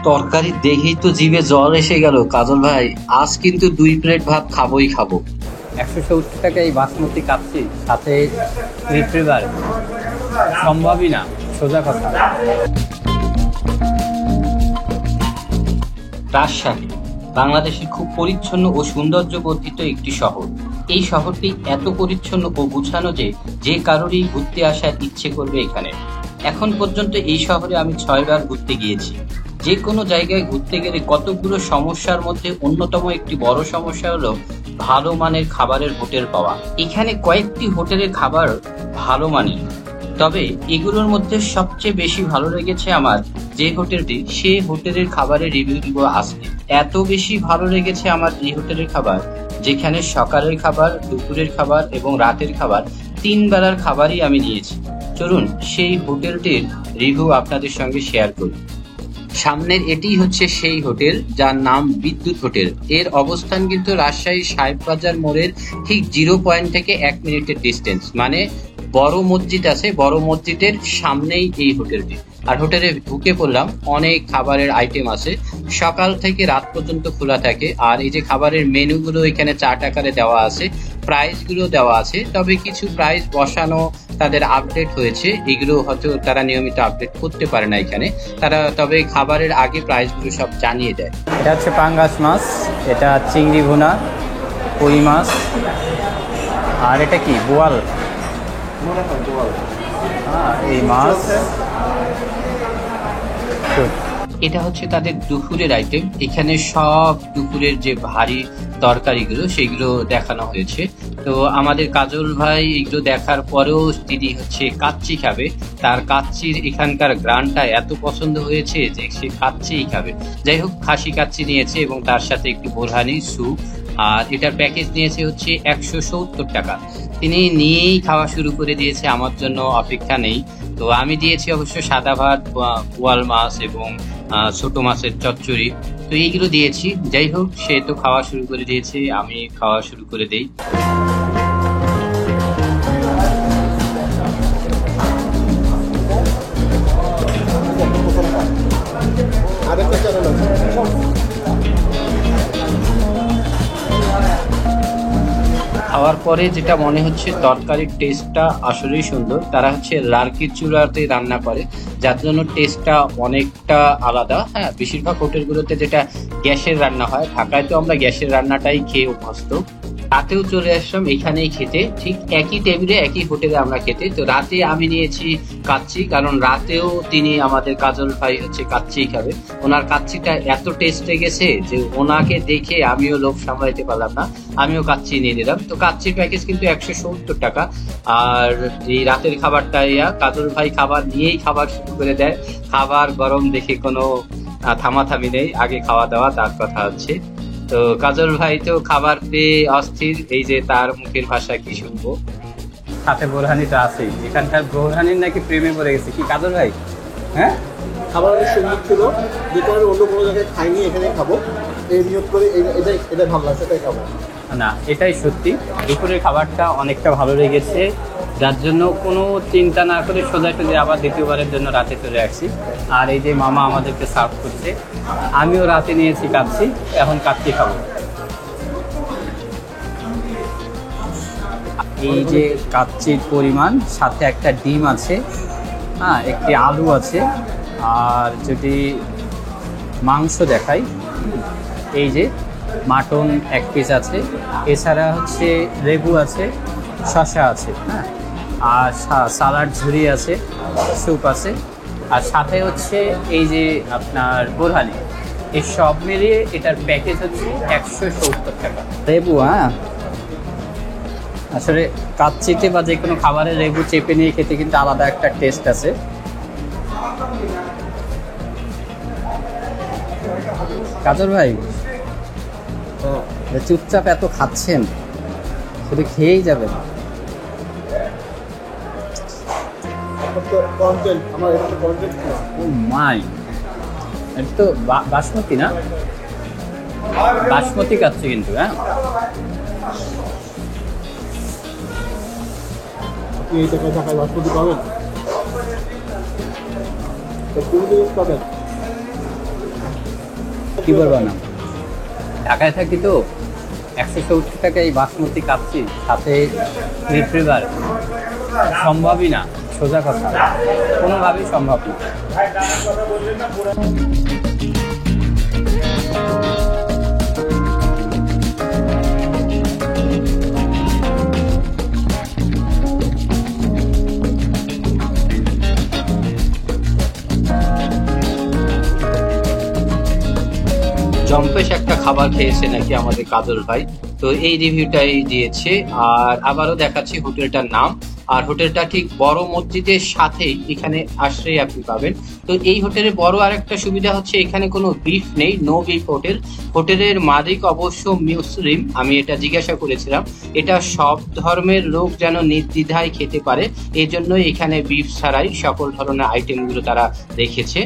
তরকারি দেখেই তো জিভে জল এসে গেল কাজল ভাই। আজ কিন্তু 2 প্লেট ভাত খাবোই খাবো। 170 টাকা এই বাসমতি কাচ্চি, সাথে রিট্রিভার, সম্ভবই না, সোজা কথা। রাজশাহী বাংলাদেশের খুব পরিচ্ছন্ন ও সৌন্দর্য বর্ধিত একটি শহর। এই শহরটি এত পরিচ্ছন্ন ও গুছানো যে যে কারোরই ঘুরতে আসার ইচ্ছে করবে এখানে। এখন পর্যন্ত এই শহরে আমি 6বার ঘুরতে গিয়েছি। যে কোনো জায়গায় ঘুরতে গেলে কতগুলো সমস্যার মধ্যে অন্যতম একটি বড় সমস্যা হলো ভালো মানের খাবারের হোটেল পাওয়া। এখানে কয়েকটি হোটেলের খাবার ভালো মানের, তবে এগুলোর মধ্যে সবচেয়ে বেশি ভালো লেগেছে আমার যে হোটেলটি, সেই হোটেলের খাবারের রিভিউ দিব আজকে। এত বেশি ভালো লেগেছে আমার এই হোটেলের খাবার, যেখানে সকালের খাবার, দুপুরের খাবার এবং রাতের খাবার 3 বেলার খাবারই আমি নিয়েছি। চলুন সেই হোটেলটির রিভিউ আপনাদের সঙ্গে শেয়ার করি। সামনের এটিই হচ্ছে সেই হোটেল যার নাম বিদ্যুৎ হোটেল। এর অবস্থান কিন্তু রাজশাহী সাহেব বাজার মোড়ের ঠিক 0 পয়েন্ট থেকে 1 মিনিটের ডিস্টেন্স, মানে বড় মসজিদ আছে, বড় মসজিদের সামনেই এই হোটেলটি। আর হোটেলে ঢুকে পড়লাম, অনেক খাবারের আইটেম আছে, সকাল থেকে রাত পর্যন্ত খোলা থাকে। আর এই যে খাবারের মেনুগুলো এখানে চার্ট আকারে দেওয়া আছে, প্রাইসগুলো দেওয়া আছে, তবে কিছু প্রাইস বসানো তাদের আপডেট হয়েছে, এগুলো হয়তো তারা নিয়মিত আপডেট করতে পারে না এখানে, তারা তবে খাবারের আগে প্রাইসগুলো সব জানিয়ে দেয়। এটা হচ্ছে পাঙ্গাস মাছ, এটা চিংড়ি ভুনা, কই মাছ, আর এটা কি বোয়াল, এই মাছ। এটা হচ্ছে তাদের দুপুরের আইটেম। এখানে সব দুপুরের যে ভারী তরকারিগুলো সেগুলো দেখানো হয়েছে। তো আমাদের কাজল ভাই এগুলো দেখার পরেও তিনি হচ্ছে কাচ্চি খাবে। তার কাচ্চির এখানকার গ্রানটা এত পছন্দ হয়েছে যে সে কাচ্চিই খাবে। যাই হোক, খাসি কাচ্চি নিয়েছে এবং তার সাথে একটি বোরহানি স্যুপ, আর এটার প্যাকেজ নিয়েছে হচ্ছে 170 টাকা। তিনি নিয়েই খাওয়া শুরু করে দিয়েছে, আমার জন্য অপেক্ষা নেই। তো আমি দিয়েছি অবশ্য সাদা ভাত, বোয়াল মাছ এবং ছোট মাছের চচ্চড়ি, তো এইগুলো দিয়েছি। যাই হোক, সে তো খাওয়া শুরু করে দিয়েছে, আমি খাওয়া শুরু করে দেই। খাওয়ার পরে যেটা মনে হচ্ছে, তরকারির টেস্টটা আসলেই সুন্দর। তারা হচ্ছে লার্কির চুলাতে রান্না করে, যার জন্য টেস্টটা অনেকটা আলাদা। হ্যাঁ, বেশিরভাগ হোটেলগুলোতে যেটা গ্যাসের রান্না হয়, ঢাকায় তো আমরা গ্যাসের রান্নাটাই খেয়ে অভ্যস্ত। রাতেও চলে আসলাম এখানেই খেতে, ঠিক একই টেবিলে একই হোটেলে আমরা খেতে। তো রাতে আমি নিয়েছি কাচ্চি, কারণ রাতেও তিনি আমাদের কাজল ভাই হচ্ছে কাচ্চিই খাবে। ওনার কাচ্চিটা এত টেস্ট লেগেছে যে ওনাকে দেখে আমিও লোভ সামলাইতে পারলাম না, আমিও কাচ্চি নিয়ে নিলাম। তো কাচ্চির প্যাকেজ কিন্তু 170 টাকা। আর এই রাতের খাবারটা কাজল ভাই খাবার নিয়েই খাবার শুরু করে দেয়। খাবার গরম দেখে কোনো থামাথামি নেই, আগে খাওয়া দাওয়া তার কথা হচ্ছে। তো কাজল ভাই তো খাবার পেয়ে অস্থির, এই যে তার মুখের ভাষা কি শুনবো। সাথে বোরহানি তো আছেই, এখানকার বোরহানির নাকি প্রেমে পড়ে গেছে কি কাজল ভাই? হ্যাঁ, খাবার অনেক সুন্দর ছিল, যেটা আমি অন্য কোনো জায়গায় খাইনি, এখানে খাবো এই নিয়োগ করে, এটাই ভালো লাগছে, এটাই খাবো। না, এটাই সত্যি, দুপুরের খাবারটা অনেকটা ভালো লেগেছে, যার জন্য কোনো চিন্তা না করে সোজাসুজি আবার দ্বিতীয়বারের জন্য রাতে চলে আসছি। আর এই যে মামা আমাদেরকে সার্ভ করছে, আমিও রাতে নিয়েছি কাচ্চি, এখন কাচ্চি খাবো। এই যে কাচ্চির পরিমাণ, সাথে একটা ডিম আছে, হ্যাঁ, একটি আলু আছে, আর যদি মাংস দেখাই, এই যে মাটন 1 পিস আছে, এছাড়া হচ্ছে লেবু আছে, শসা আছে, হ্যাঁ, আর সালাড ঝুরি আছে, স্যুপ আছে, আর সাথে হচ্ছে এই যে আপনার বোরহানি। এই সব মিলিয়ে এটার প্যাকেজ হচ্ছে 170 টাকা। লেবু, হ্যাঁ, আসলে কাচ্চিতে বা যে কোনো খাবারে লেবু চেপে নিয়ে খেতে কিন্তু আলাদা একটা টেস্ট আছে। কাজল ভাই, চুপচাপ এত খাচ্ছেন, শুধু খেয়েই যাবেন। মাই, এটা তো বাসমতি না, বাসমতি কাচ্চি কিন্তু। হ্যাঁ, আপনি এই টাকায় ঢাকায় বাসমতি পাবেন, কোন জিনিস পাবেন? কি বলবো না, ঢাকায় থাকি তো 170 টাকা এই বাসমতি কাচ্চি সাথে রিট্রিভার সম্ভবই না, সোজা কথা, কোনোভাবেই সম্ভব না। জম্পেশ একটা খাবার খেয়েছে নাকি আমাদের কাদর ভাই, তো এই রিভিউটাই দিয়েছে। আর আবারও দেখাচ্ছি হোটেলটার নাম, আর হোটেলটা ঠিক বড় মসজিদের সাথেই, এখানে আসলেই আপনি পাবেন। তো এই হোটেলের বড় আরেকটা সুবিধা হচ্ছে এখানে কোনো বিফ নেই, নো বিফ হোটেল। হোটেলের মালিক অবশ্য মুসলিম, আমি এটা জিজ্ঞাসা করেছিলাম। এটা সব ধর্মের লোক যেন নির্দ্বিধায় খেতে পারে, এই জন্য এখানে বিফ ছাড়াই সকল ধরনের আইটেমগুলো তারা রেখেছে।